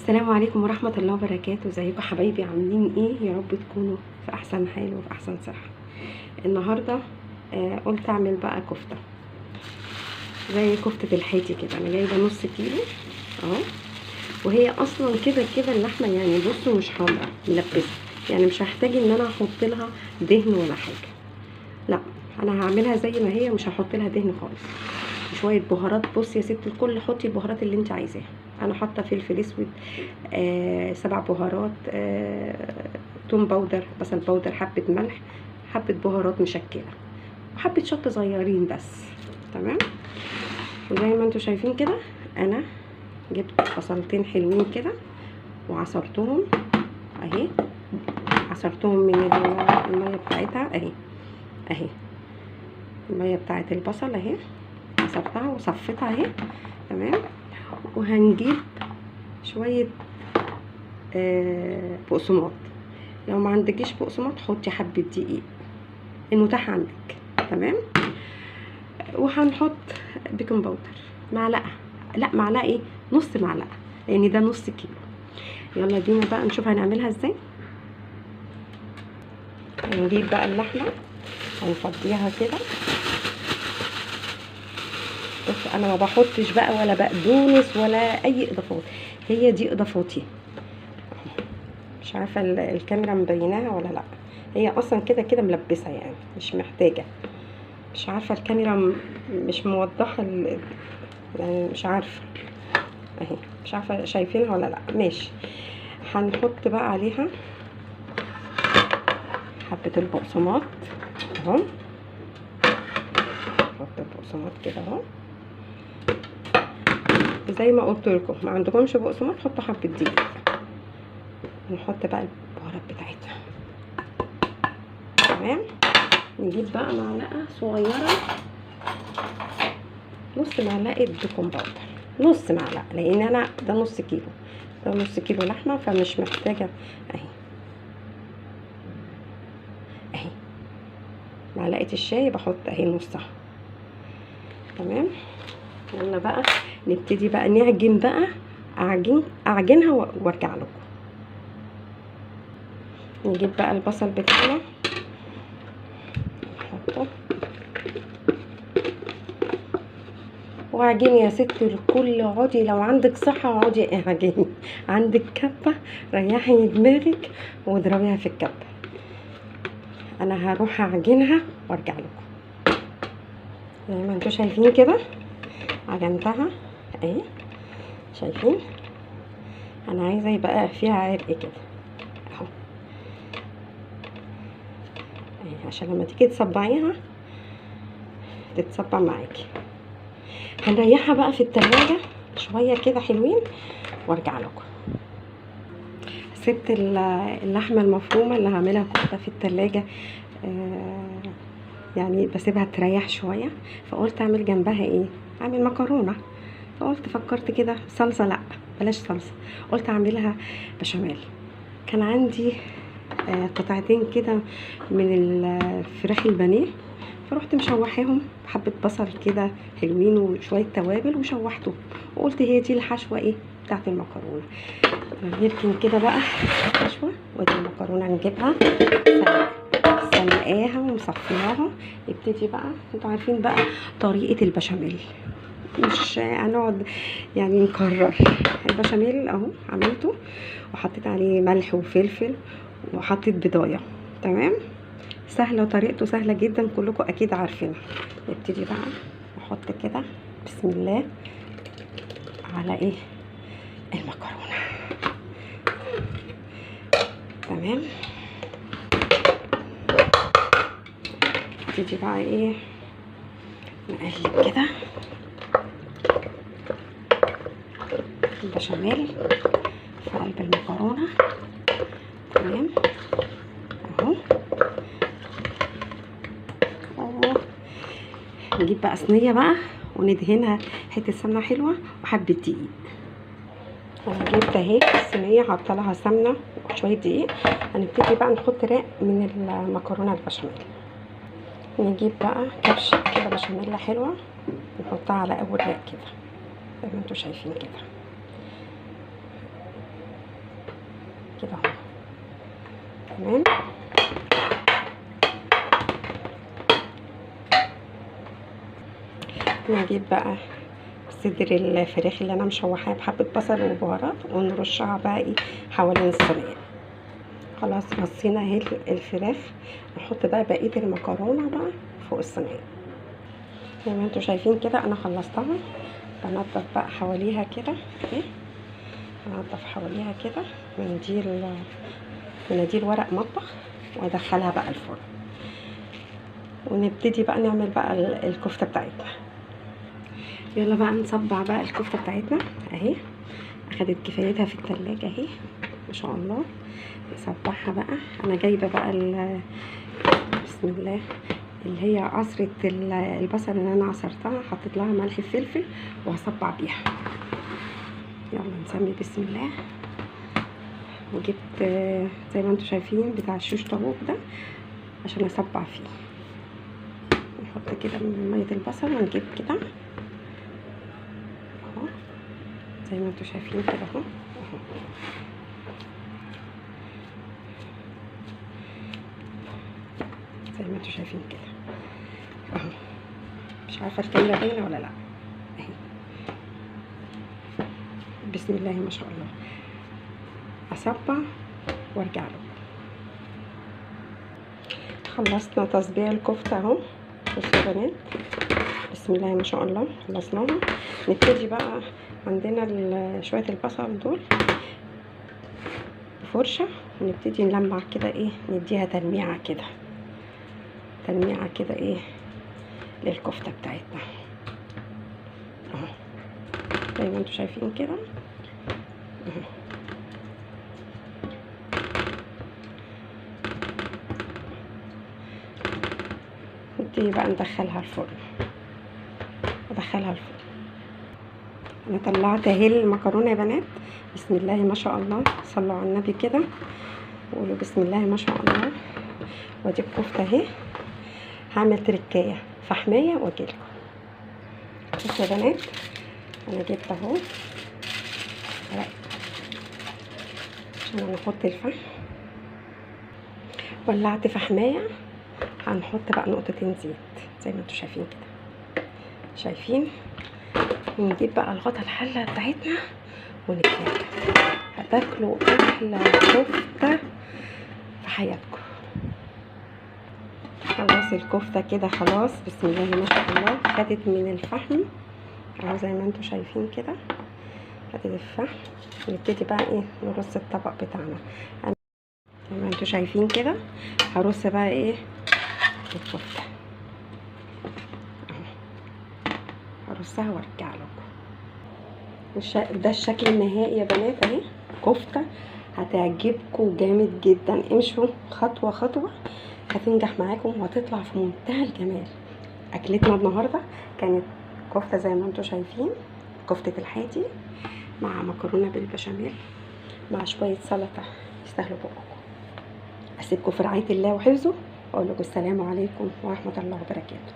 السلام عليكم ورحمة الله وبركاته. ازيكم حبايبي؟ عاملين ايه؟ يا رب تكونوا في احسن حال وفي احسن صحة. النهاردة قلت اعمل بقى كفتة زي كفتة الحيتي كده. انا جايبة نص كيلو اهو، وهي اصلا كده كده اللحمة يعني بصوا مش حمرا ملبسة، يعني مش هحتاج ان انا احط لها دهن ولا حاجة، لا انا هعملها زي ما هي، مش هحط لها دهن خالص. شويه بهارات، بص يا ست الكل حطي البهارات اللي انت عايزاها. انا حاطه فلفل اسود 7 بهارات، توم باودر، بصل باودر، حبه ملح، حبه بهارات مشكله، وحبه شطه صغيرين بس. تمام. وزي ما انتم شايفين كده انا جبت بصلتين حلوين كده وعصرتهم اهي، عصرتهم من الميه بتاعتها اهي، اهي الميه بتاعت البصل اهي، عصرتها وصفيتها اهي. تمام. وهنجيب شويه بقسماط. لو ما عندكيش بقسماط حطي حبه دقيق المتاح عندك. تمام. وهنحط بيكنج باودر معلقه، لا معلقه ايه، نص معلقه، لان ده نص كيلو. يلا بينا بقى نشوف هنعملها ازاي. هنجيب بقى اللحمه هنفضيها كده. بص انا ما بحطش بقى ولا بقدونس ولا اي اضافات، هي دي اضافاتي. مش عارفه الكاميرا مبيناها ولا لا، هي اصلا كده كده ملبسه يعني مش محتاجه. مش عارفه الكاميرا مش موضحه يعني مش عارفه اهي، مش عارفه شايفينها ولا لا. ماشي. هنحط بقى عليها حبه البقسماط اهو، نحط البقسماط كده اهو زي ما قلت لكم. ما عندكمش بقسماط حطوا حبه دقيق. نحط بقى البهارات بتاعتها. تمام. نجيب بقى معلقه صغيره، نص معلقه بيكنج باودر، نص معلقه، لان انا ده نص كيلو، ده نص كيلو لحمه فمش محتاجه. اهي اهي معلقه الشاي بحط اهي نصها. تمام. يلا بقى نبتدي بقى نعجن بقى، اعجنها وارجع لكم. نجيب بقى البصل بتاعنا نحطه، واعجني يا ست الكل. اقعدي لو عندك صحه اقعدي اعجني، عندك كبه ريحي دماغك واضربيها في الكبه. انا هروح اعجنها وارجع لكم. زي ما انتوا شايفين كده عجنتها اهي، شايفين؟ انا عايزه يبقى فيها عرق كده اهو اهي، عشان لما تيجي تصبعيها تتصبع معاكي. هنريحها بقى في التلاجة شويه كده حلوين وارجع لكم. سبت اللحمه المفرومه اللي هعملها كفته في التلاجة، يعني بسيبها تريح شويه، فقلت اعمل جنبها ايه، اعمل مكرونه. فقلت فكرت كده صلصه، لا بلاش صلصه، قلت اعملها بشاميل. كان عندي قطعتين كده من الفراخ البانيه، فرحت مشوحاهم بحبه بصل كده حلوين وشويه توابل وشوحتهم، وقلت هي دي الحشوه ايه بتاعت المكرونه. نركن كده بقى الحشوه، ودي المكرونه نجيبها سلقاها ومصفياها. نبتدي بقى، انتوا عارفين بقى طريقه البشاميل، مش هنقعد يعني نكرر. البشاميل اهو عملته وحطيت عليه ملح وفلفل وحطيت بضايه. تمام. سهله، طريقته سهله جدا كلكم اكيد عارفينها. نبتدي بقى نحط كده بسم الله على ايه المكرونه. تمام. نبتدي بقى ايه نقلب كده البشاميل في قلب المكرونه. تمام اهو. نجيب بقى صينيه بقى وندهنها حته سمنه حلوه وحبه دقيق. انا جبت اهي الصينيه حاطه لها سمنه وشويه دقيق. هنبتدي بقى نحط رق من المكرونه البشاميل. نجيب بقى كبشه كده بشاميل حلوه نحطها على اول رق كده زي ما انتوا شايفين كده. كده اهو. تمام. نجيب بقى صدر الفراخ اللي انا مشوحاها بحبه بصل وبهارات ونرشها بقى ايه حوالين الصينيه. خلاص رصينا اهي الفراخ، نحط بقى بقيه المكرونه بقى فوق الصينيه زي ما انتوا شايفين كده. انا خلصتها، بنضف بقى حواليها كده اهي، بنضف حواليها كده مناديل ورق مطبخ، وادخلها بقى الفرن، ونبتدي بقى نعمل بقى الكفته بتاعتنا. يلا بقى نصبع بقى الكفته بتاعتنا اهي، اخدت كفايتها في التلاجة اهي ما شاء الله. نصبعها بقى. انا جايبه بقى بسم الله اللي هي عصره البصل اللي انا عصرتها، حطيت لها ملح وفلفل وهصبع بيها. يلا نسمي بسم الله. وجبت زي ما انتوا شايفين بتاع الشوش طاووق ده عشان اصبع فيه. نحط كده من ميه البصل ونجيب كده اهو زي ما انتوا شايفين كده اهو. زي ما انتوا شايفين كده اهو. مش عارفه الكاميرا باينه ولا لا اهي. بسم الله ما شاء الله. اصبع وارجع له. خلصنا تصبيع الكفته اهو. بصوا يا بنات بسم الله ما شاء الله خلصناها. نبتدي بقى عندنا شويه البصل دول بفرشه، ونبتدي نلمع كده ايه، نديها تلميعه كده ايه للكفته بتاعتنا اهو زي ما انتوا شايفين كده اهو. نبتدي بقى ندخلها الفرن. انا طلعت اهي المكرونه يا بنات. بسم الله ما شاء الله، صلوا على النبي كده وقولوا بسم الله ما شاء الله. وادي الكفته اهي. هعمل تركايه فحميه واجيلكم. بصوا يا بنات انا جبت اهو عشان انا احط الفحم. ولعت فحمايه، هنحط بقى نقطتين زيت زي ما انتوا شايفين كده. شايفين؟ ونجيب بقى الغطا الحله بتاعتنا ونكمل. هتاكلوا احلى كفته في حياتكم. خلاص الكفته كده خلاص بسم الله ما شاء الله خدت من الفحم اهو زي ما انتوا شايفين كده. خدت الفحم. نبتدي بقى ايه نرص الطبق بتاعنا زي ما انتوا شايفين كده. هرص بقى ايه الكفته هرصها وارجع لكم. ده الشكل النهائي يا بنات اهي. كفته هتعجبكم جامد جدا. امشوا خطوه خطوه هتنجح معاكم وهتطلع في منتهى الجمال. اكلتنا النهارده كانت كفته زي ما انتوا شايفين، كفته الحاتي مع مكرونه بالبشاميل مع شويه سلطه يستاهلوا بقكم. اسيبكم في رعايه الله وحفظه واقول لكم السلام عليكم ورحمه الله وبركاته.